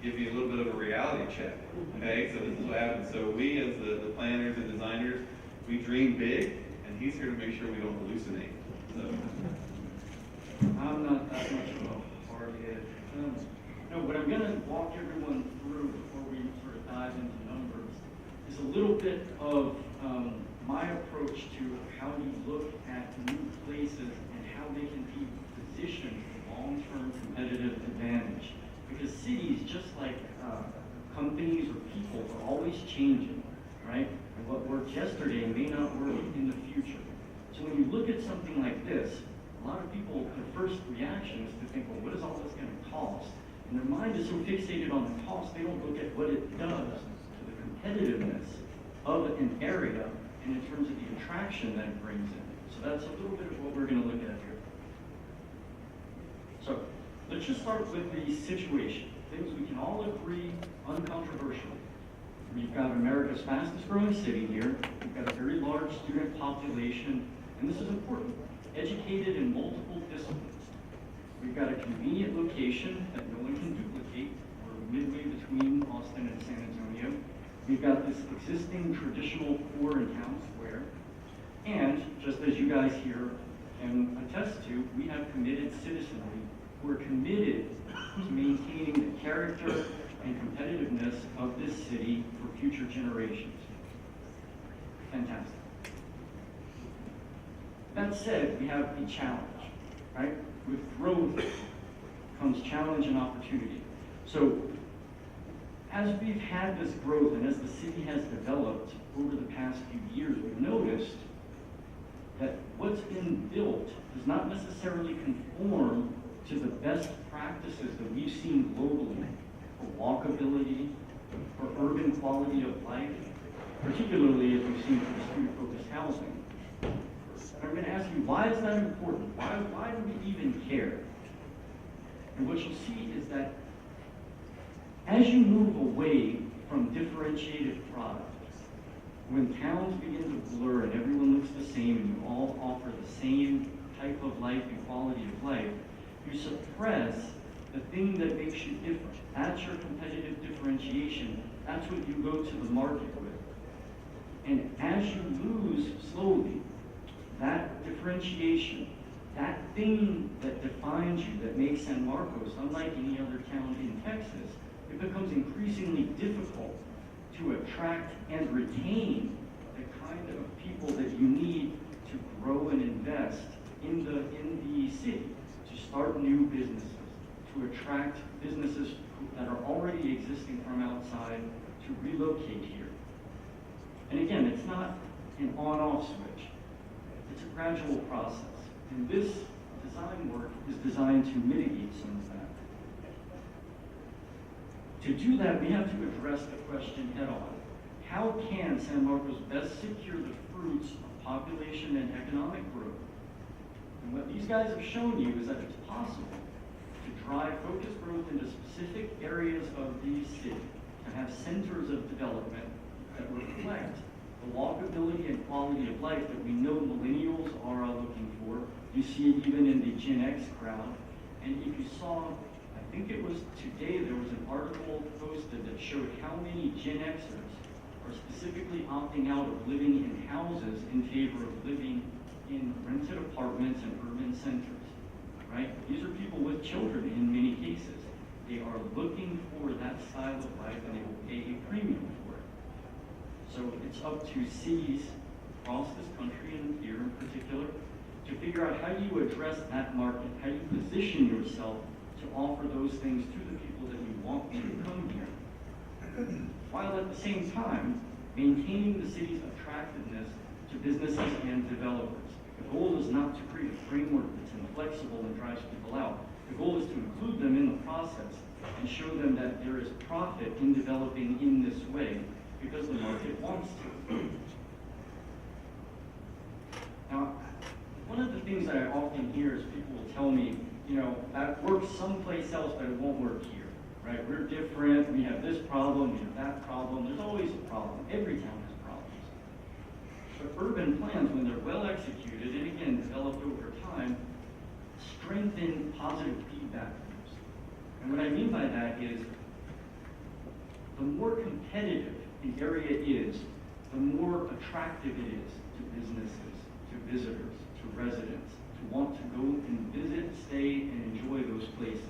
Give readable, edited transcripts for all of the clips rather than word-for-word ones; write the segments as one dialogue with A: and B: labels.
A: give you a little bit of a reality check. Okay, so this is what happens. So we, as the planners and designers, we dream big, and he's here to make sure we don't hallucinate. So
B: I'm not that much of a hard head. No, what I'm going to walk everyone through before we sort of dive into numbers is a little bit of my approach to how you look at new places and how they can be positioned for long-term competitive advantage. Because cities, just like companies or people, are always changing, right? And what worked yesterday may not work in the future. So when you look at something like this, a lot of people, their first reaction is to think, well, what is all this going to cost? And their mind is so fixated on the cost, they don't look at what it does to the competitiveness of an area and in terms of the attraction that it brings in. So that's a little bit of what we're going to look at here. So let's just start with the situation. Things we can all agree uncontroversially. We've got America's fastest growing city here. We've got a very large student population, and this is important, educated in multiple disciplines. We've got a convenient location that no one can duplicate. We're midway between Austin and San Antonio. We've got this existing traditional core in town square. And just as you guys here can attest to, we have committed citizenry who are committed to maintaining the character and competitiveness of this city for future generations. Fantastic. That said, we have a challenge, right? With growth comes challenge and opportunity. So as we've had this growth and as the city has developed over the past few years, we've noticed that what's been built does not necessarily conform to the best practices that we've seen globally for walkability, for urban quality of life, particularly as we've seen for student-focused housing. I'm going to ask you, why is that important? Why do we even care? And what you'll see is that as you move away from differentiated products, when towns begin to blur and everyone looks the same and you all offer the same type of life and quality of life, you suppress the thing that makes you different. That's your competitive differentiation. That's what you go to the market with. And as you lose slowly that differentiation, that thing that defines you, that makes San Marcos unlike any other town in Texas, it becomes increasingly difficult to attract and retain the kind of people that you need to grow and invest in the city, to start new businesses, to attract businesses that are already existing from outside to relocate here. And again, it's not an on-off switch. It's a gradual process. And this design work is designed to mitigate some of that. To do that, we have to address the question head on. How can San Marcos best secure the fruits of population and economic growth? And what these guys have shown you is that it's possible to drive focused growth into specific areas of the city, to have centers of development that reflect the walkability and quality of life that we know millennials are looking for. You see it even in the Gen X crowd. And if you saw, I think it was today, there was an article posted that showed how many Gen Xers are specifically opting out of living in houses in favor of living in rented apartments and urban centers, right? These are people with children in many cases. They are looking for that style of life and they will pay a premium for it. So it's up to cities across this country and here in particular to figure out how you address that market, how you position yourself to offer those things to the people that you want to come here, while at the same time maintaining the city's attractiveness to businesses and developers. The goal is not to create a framework that's inflexible and drives people out. The goal is to include them in the process and show them that there is profit in developing in this way because the market wants to. Now, one of the things that I often hear is people will tell me, you know, that works someplace else, but it won't work here, right? We're different, we have this problem, we have that problem. There's always a problem. Every town has problems. But urban plans, when they're well executed, and again, developed over time, strengthen positive feedback loops. And what I mean by that is, the more competitive the area is, the more attractive it is to businesses, to visitors, to residents, to want to go and visit, stay, and enjoy those places.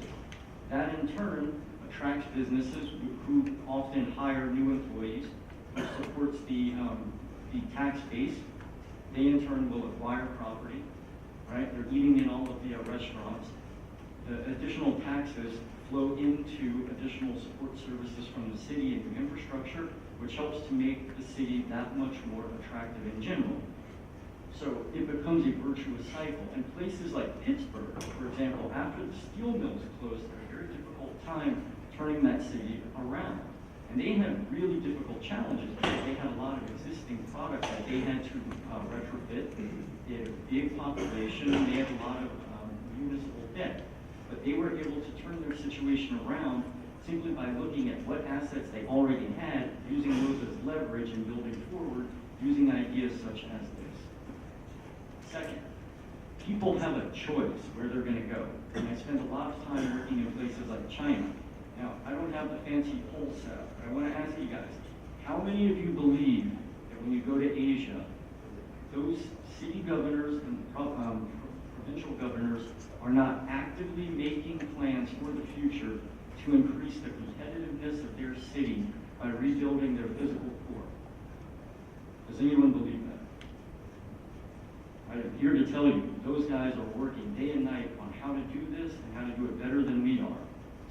B: That in turn attracts businesses who often hire new employees, which supports the tax base. They in turn will acquire property, right? They're eating in all of the restaurants. The additional taxes flow into additional support services from the city and new infrastructure, which helps to make the city that much more attractive in general. So it becomes a virtuous cycle. And places like Pittsburgh, for example, after the steel mills closed, had a very difficult time turning that city around. And they had really difficult challenges because they had a lot of existing products that they had to retrofit. They had a big population, and they had a lot of municipal debt. But they were able to turn their situation around simply by looking at what assets they already had, using those as leverage and building forward, using ideas such as this. Second, people have a choice where they're going to go. And I spend a lot of time working in places like China. Now, I don't have the fancy poll set up, but I want to ask you guys, how many of you believe that when you go to Asia, those city governors and provincial governors are not actively making plans for the future to increase the competitiveness of their city by rebuilding their physical core? Does anyone believe that? I'm here to tell you, those guys are working day and night on how to do this and how to do it better than we are.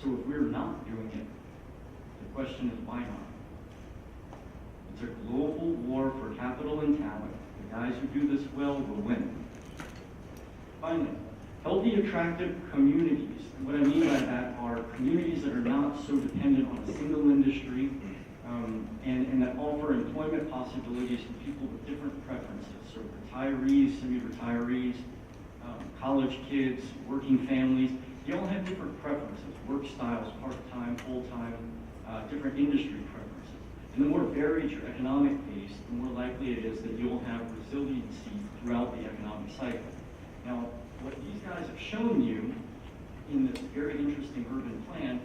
B: So if we're not doing it, the question is why not? It's a global war for capital and talent. The guys who do this well will win. Finally, healthy, attractive communities. And what I mean by that are communities that are not so dependent on a single industry and that offer employment possibilities to people with different preferences. So retirees, semi-retirees, college kids, working families, they all have different preferences, work styles, part-time, full-time, different industry preferences. And the more varied your economic base, the more likely it is that you'll have resiliency throughout the economic cycle. Now, what these guys have shown you in this very interesting urban plan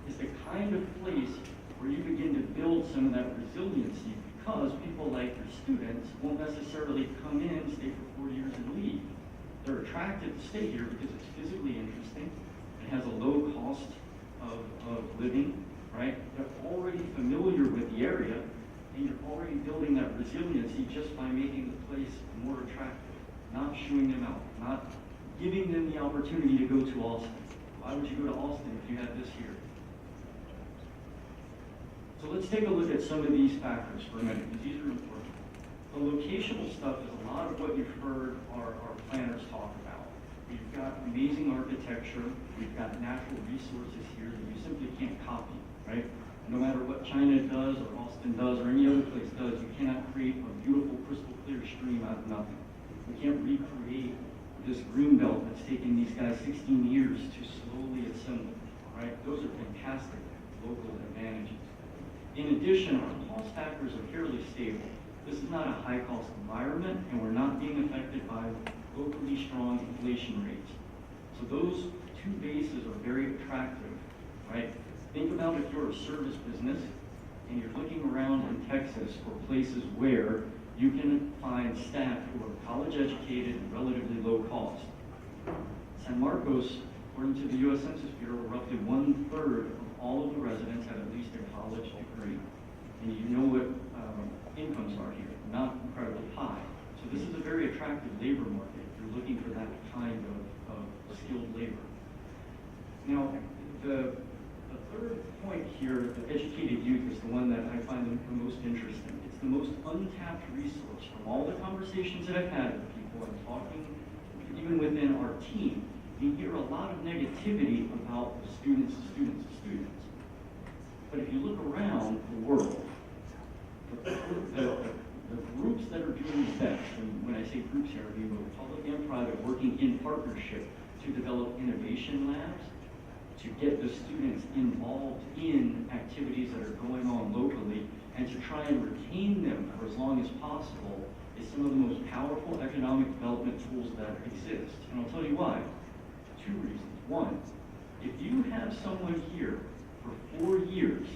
B: is the kind of place where you begin to build some of that resiliency because people like your students won't necessarily come in, stay for 4 years and leave. They're attracted to stay here because it's physically interesting. It has a low cost of living, right? They're already familiar with the area, and you're already building that resiliency just by making the place more attractive, not shooing them out, not giving them the opportunity to go to Austin. Why would you go to Austin if you had this here? So let's take a look at some of these factors for a minute, because these are important. The locational stuff is a lot of what you've heard our planners talk about. We've got amazing architecture, we've got natural resources here that you simply can't copy, right? No matter what China does, or Austin does, or any other place does, you cannot create a beautiful crystal clear stream out of nothing. We can't recreate this green belt that's taken these guys 16 years to slowly assemble, right? Those are fantastic local advantages. In addition, our cost factors are fairly stable. This is not a high-cost environment, and we're not being affected by locally strong inflation rates. So those two bases are very attractive, right? Think about if you're a service business and you're looking around in Texas for places where you can find staff who are college educated and relatively low cost. San Marcos, according to the U.S. Census Bureau, roughly 1/3 of all of the residents have at least a college degree. And you know what incomes are here, not incredibly high. So this is a very attractive labor market if you're looking for that kind of skilled labor. Now, the third point here, the educated youth, is the one that I find the most interesting. It's the most untapped resource from all the conversations that I've had with people and talking, even within our team. You hear a lot of negativity about the students. But if you look around the world, the groups that are doing the best, and when I say groups here, I mean both public and private, working in partnership to develop innovation labs, to get the students involved in activities that are going on locally, and to try and retain them for as long as possible, is some of the most powerful economic development tools that exist. And I'll tell you why. 2 reasons. One, if you have someone here for 4 years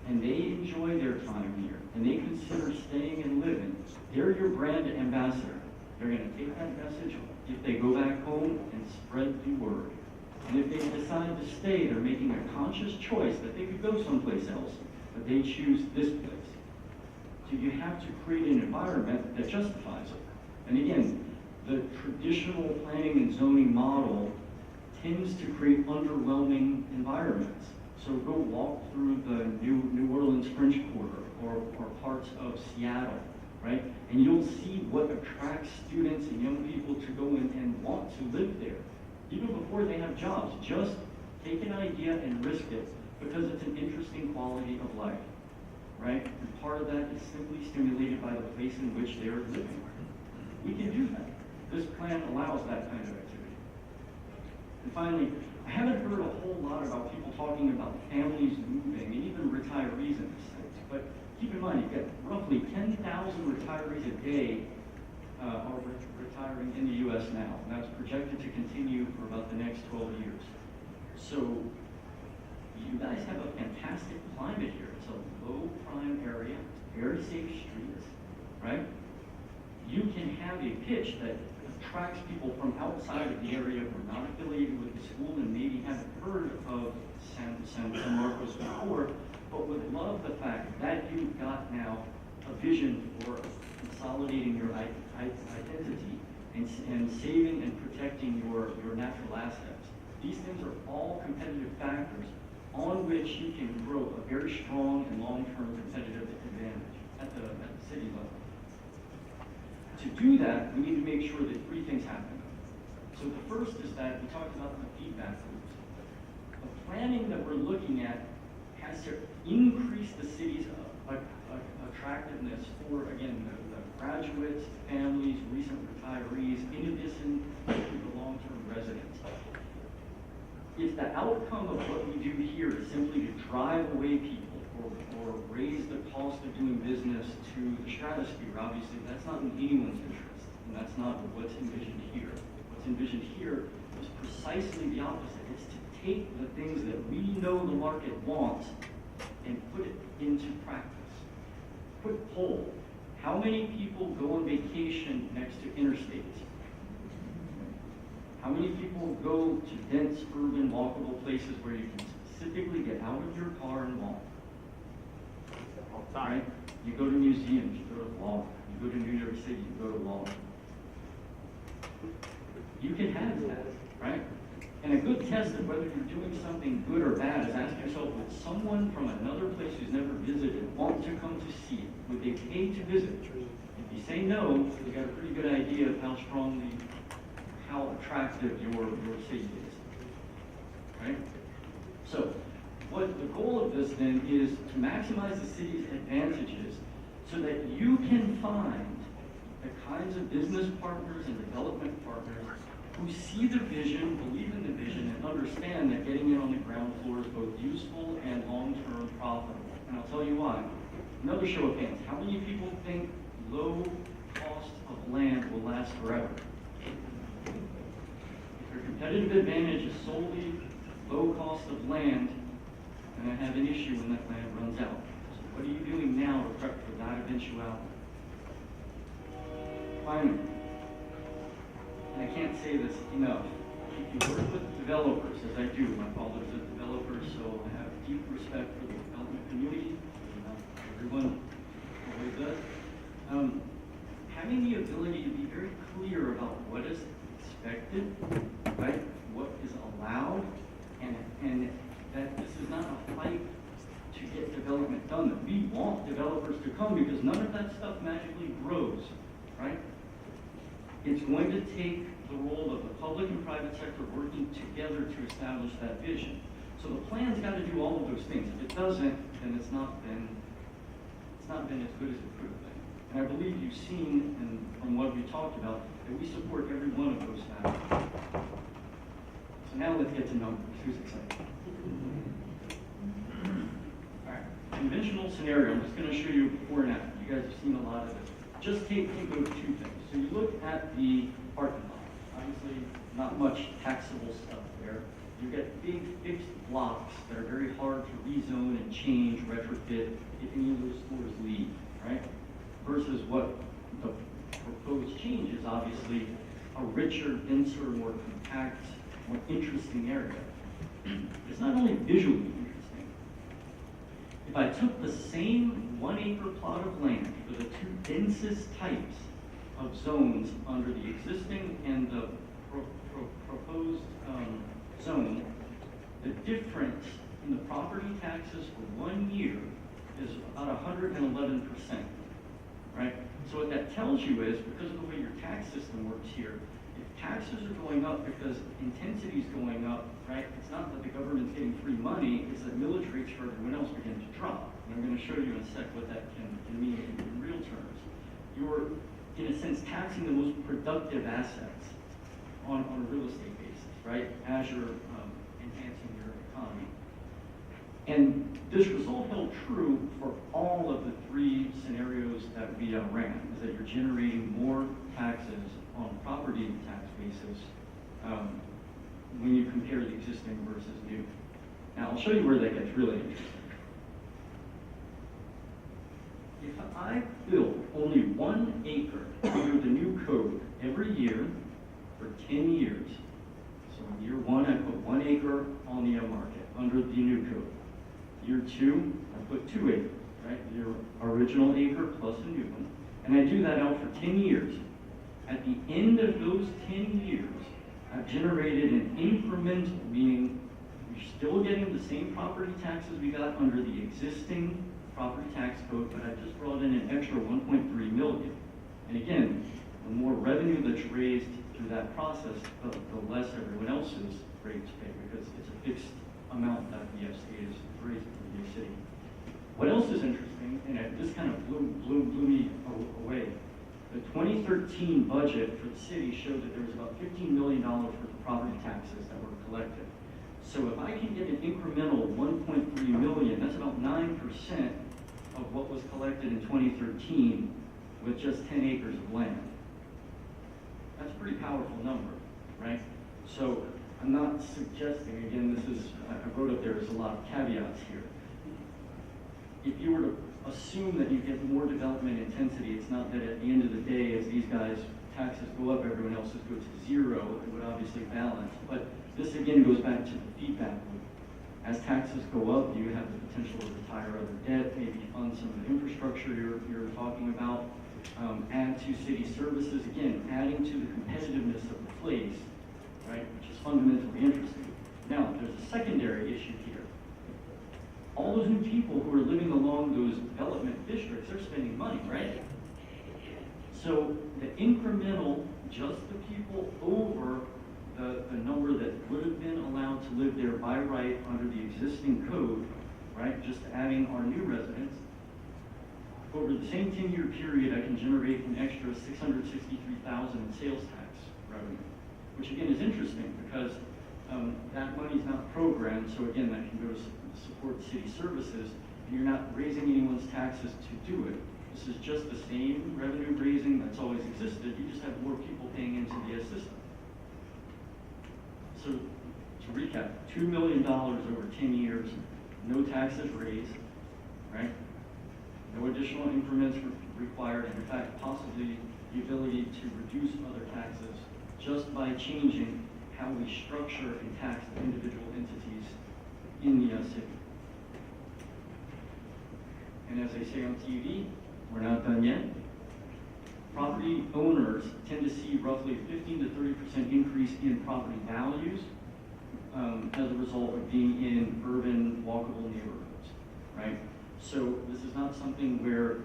B: and they and they consider staying and living, they're your brand ambassador. They're gonna take that message if they go back home and spread the word. And if they decide to stay, they're making a conscious choice that they could go someplace else, but they choose this place. So you have to create an environment that justifies it. And again, the traditional planning and zoning model tends to create underwhelming environments. So go walk through the New Orleans French Quarter or parts of Seattle, right? And you'll see what attracts students and young people to go in and want to live there. Even before they have jobs, just take an idea and risk it because it's an interesting quality of life, right? And part of that is simply stimulated by the place in which they're living. We can do that. This plan allows that kind of activity. And finally, I haven't heard a whole lot about people talking about families moving and even retirees in this sense. But keep in mind, you've got roughly 10,000 retirees a day are retiring in the U.S. now, and that's projected to continue for about the next 12 years. So you guys have a fantastic climate here. It's a low crime area, very safe streets, right? You can have a pitch that attracts people from outside of the area who are not affiliated with the school and maybe haven't heard of San Marcos before, but would love the fact that you've got now a vision for consolidating your identity and saving and protecting your natural assets. These things are all competitive factors on which you can grow a very strong and long-term competitive advantage at the city level. To do that, we need to make sure that three things happen. So the first is that we talked about the feedback loops. The planning that we're looking at has to increase the city's attractiveness for, again, the graduates, families, recent retirees, in addition to the long-term residents. If the outcome of what we do here is simply to drive away people or raise the cost of doing business to the stratosphere, obviously that's not in anyone's interest, and that's not what's envisioned here. What's envisioned here is precisely the opposite. It's to take the things that we know the market wants and put it into practice. Quick poll. How many people go on vacation next to interstates? How many people go to dense, urban, walkable places where you can specifically get out of your car and walk?
C: All the time.
B: Right? You go to museums, you go to law. You go to New York City, you go to law. You can have that, right? And a good test of whether you're doing something good or bad is ask yourself, would someone from another place who's never visited want to come to see it? Would they pay to visit? If you say no, you got a pretty good idea of how attractive your city is, right? So, what the goal of this then is to maximize the city's advantages so that you can find the kinds of business partners and development partners who see the vision, believe in the vision, and understand that getting in on the ground floor is both useful and long-term profitable. And I'll tell you why. Another show of hands. How many people think low cost of land will last forever? If your competitive advantage is solely low cost of land, then I have an issue when that land runs out. So what are you doing now to prep for that eventuality? Finally, and I can't say this enough, if you work with developers, as I do, my father's a developer, so I have deep respect for the development community, everyone always does. Having the ability to be very clear about what is expected, right, what is allowed, and that this is not a fight to get development done, that we want developers to come because none of that stuff magically grows, right? It's going to take the role of the public and private sector working together to establish that vision. So the plan's got to do all of those things. If it doesn't, then it's not been as good as it could have been. And I believe you've seen, and from what we talked about, that we support every one of those factors. So now let's get to numbers. Who's excited? All right. Conventional scenario. I'm just going to show you before and after. You guys have seen a lot of this. Just think of two things. So you look at the parking lot. Obviously, not much taxable stuff there. You get big fixed blocks that are very hard to rezone and change, retrofit if any of those stores leave. right? Versus what the proposed change is obviously a richer, denser, more compact, more interesting area. It's not only visually interesting. If I took the same 1 acre plot of land for the two densest types of zones under the existing and the proposed zone, the difference in the property taxes for 1 year is about 111%, right? So what that tells you is, because of the way your tax system works here, if taxes are going up because intensity is going up, right, it's not that the government's getting free money, it's that millage rates for everyone else begin to drop. And I'm going to show you in a sec what that can mean in real terms. You're, in a sense, taxing the most productive assets on a real estate basis, right, as you're enhancing your economy. And this result held true for all of the three scenarios that we ran, is that you're generating more taxes on a property tax basis when you compare the existing versus new. Now, I'll show you where that gets really interesting. If I build only 1 acre under the new code every year for 10 years, so in year 1, I put 1 acre on the market under the new code. Year 2, I put 2 acres, right? Your original acre plus a new one. And I do that out for 10 years. At the end of those 10 years, I've generated an incremental, meaning you're still getting the same property taxes we got under the existing property tax code, but I've just brought in an extra 1.3 million. And again, the more revenue that's raised through that process, the less everyone else's rates pay, because it's a fixed amount that the state is raising for the city. What else is interesting, and this kind of blew me away. The 2013 budget for the city showed that there was about $15 million worth of property taxes that were collected. So if I can get an incremental 1.3 million, that's about 9% of what was collected in 2013 with just 10 acres of land. That's a pretty powerful number, right? So I'm not suggesting, again, this is, I wrote up there's a lot of caveats here. If you were to assume that you get more development intensity, it's not that at the end of the day, as these guys' taxes go up, everyone else's go to zero, it would obviously balance. But this again goes back to the feedback loop. As taxes go up, you have the potential to retire other debt, maybe fund some of the infrastructure you're talking about, add to city services, again, adding to the competitiveness of the place, right, which is fundamentally interesting. Now, there's a secondary issue here. All those new people who are living along those development districts, they're spending money, right? So the incremental, just the people over the number that would have been allowed to live there by right under the existing code, right, just adding our new residents, over the same 10-year period, I can generate an extra $663,000 in sales tax revenue, which again is interesting because that money's not programmed, so again, that can go to support city services, and you're not raising anyone's taxes to do it. This is just the same revenue raising that's always existed, you just have more people paying into the system. So, to recap, $2 million over 10 years, no taxes raised, right? No additional increments required, and in fact, possibly the ability to reduce other taxes just by changing how we structure and tax the individual entities in the city. And as they say on TV, we're not done yet. Property owners tend to see roughly 15 to 30% increase in property values as a result of being in urban, walkable neighborhoods, right? So this is not something where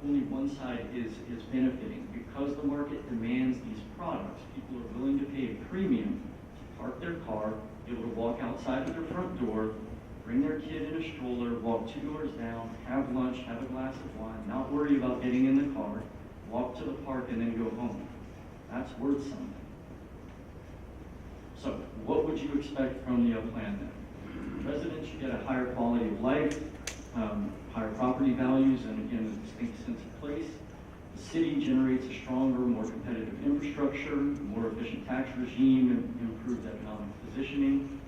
B: only one side is benefiting. Because the market demands these products, people are willing to pay a premium to park their car, be able to walk outside of their front door, bring their kid in a stroller, walk 2 doors down, have lunch, have a glass of wine, not worry about getting in the car, walk to the park, and then go home. That's worth something. So what would you expect from the plan then? Residents should get a higher quality of life, higher property values, and again, a distinct sense of place. The city generates a stronger, more competitive infrastructure, more efficient tax regime, and improved economic positioning.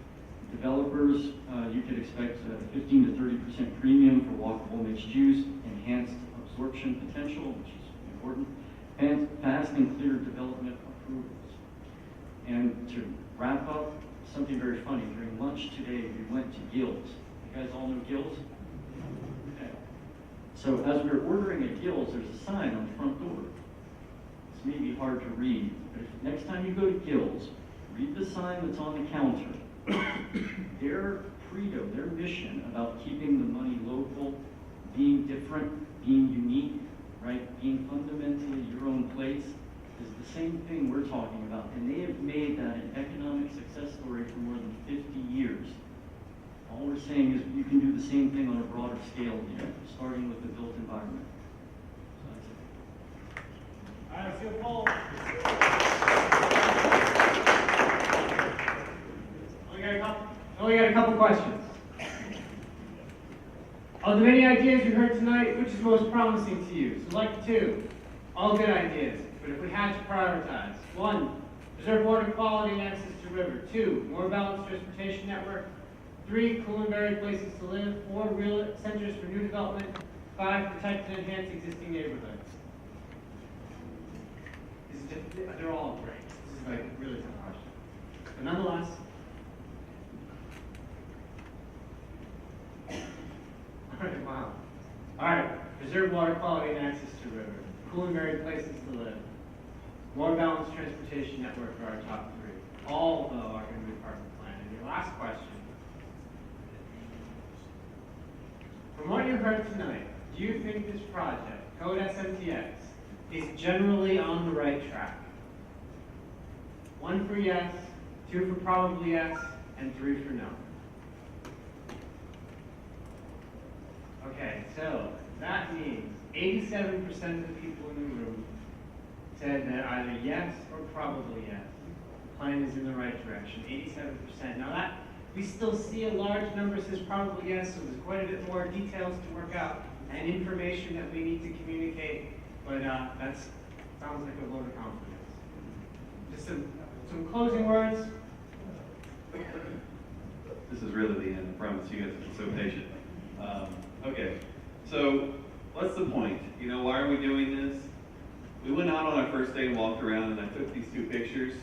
B: Developers, you could expect a 15 to 30% premium for walkable mixed use, enhanced absorption potential, which is important, and fast and clear development approvals. And to wrap up, something very funny, during lunch today, we went to Gill's. You guys all know Gill's? Okay. So as we were ordering at Gill's, there's a sign on the front door. This may be hard to read, but if next time you go to Gill's, read the sign that's on the counter. Their credo, their mission about keeping the money local, being different, being unique, right, being fundamentally your own place, is the same thing we're talking about. And they have made that an economic success story for more than 50 years. All we're saying is you can do the same thing on a broader scale here, starting with the built environment. So that's it.
D: All right, let's do a poll. Only got a couple questions. Of the many ideas you heard tonight, which is most promising to you? Select two. All good ideas, but if we had to prioritize. 1, preserve water quality and access to river. 2, more balanced transportation network. 3, cool and varied places to live. 4, real centers for new development. 5, protect and enhance existing neighborhoods. They're all great. This is like a really tough question. But nonetheless, wow. All right, preserve water quality and access to river. Cool and varied places to live. More balanced transportation network are our top 3. All, though, are going to be part of the plan. And your last question. From what you heard tonight, do you think this project, Code SMTX, is generally on the right track? 1 for yes, 2 for probably yes, and 3 for no. Okay, so that means 87% of the people in the room said that either yes or probably yes. The plan is in the right direction, 87%. Now that, we still see a large number says probably yes, so there's quite a bit more details to work out and information that we need to communicate, but that sounds like a vote of confidence. Just some closing words.
A: This is really the end, I promise you guys have been so patient. Okay, so what's the point? You know, why are we doing this? We went out on our first day and walked around, and I took these 2 pictures.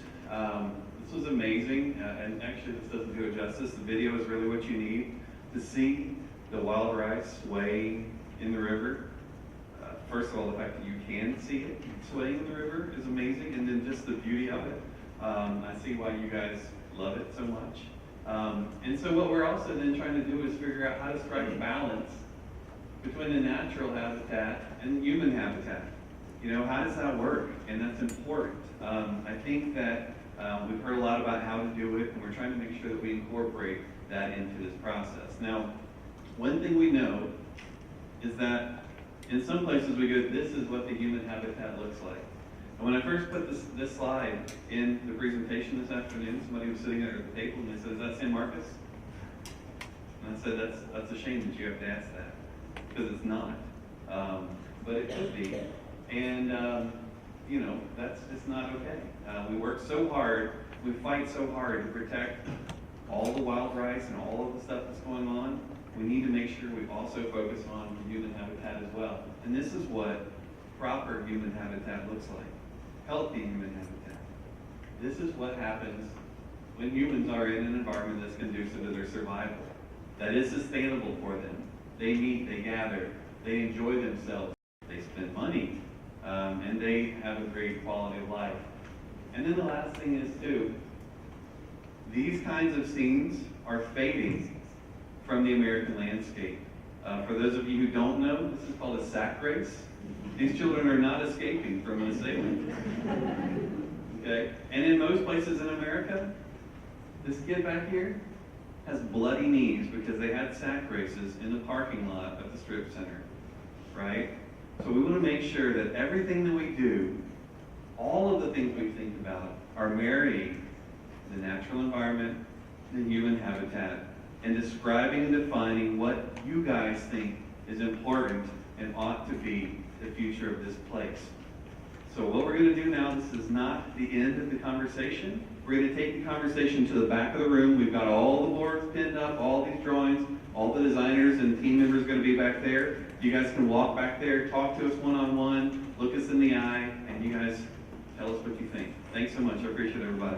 A: This was amazing, and actually this doesn't do it justice. The video is really what you need to see the wild rice swaying in the river. First of all, the fact that you can see it swaying in the river is amazing, and then just the beauty of it. I see why you guys love it so much. And so what we're also then trying to do is figure out how to strike a balance between the natural habitat and human habitat. You know, how does that work? And that's important. I think that we've heard a lot about how to do it, and we're trying to make sure that we incorporate that into this process. Now, one thing we know is that in some places we go, this is what the human habitat looks like. And when I first put this slide in the presentation this afternoon, somebody was sitting there at the table and they said, "Is that San Marcos?" And I said, that's a shame that you have to ask that, because it's not. But it could be. And, you know, that's just not okay. We work so hard, we fight so hard to protect all the wild rice and all of the stuff that's going on. We need to make sure we also focus on human habitat as well. And this is what proper human habitat looks like. Healthy human habitat. This is what happens when humans are in an environment that's conducive to their survival, that is sustainable for them. They meet, they gather, they enjoy themselves, they spend money, and they have a great quality of life. And then the last thing is too, these kinds of scenes are fading from the American landscape. For those of you who don't know, this is called a sack race. These children are not escaping from an assailant. Okay? And in most places in America, this kid back here has bloody knees because they had sack races in the parking lot of the strip center. Right? So we want to make sure that everything that we do, all of the things we think about, are marrying the natural environment, the human habitat, and describing and defining what you guys think is important and ought to be the future of this place. So what we're going to do now, this is not the end of the conversation. We're going to take the conversation to the back of the room. We've got all the boards pinned up, all these drawings. All the designers and team members are gonna be back there. You guys can walk back there, talk to us one-on-one, look us in the eye, and you guys tell us what you think. Thanks so much, I appreciate everybody.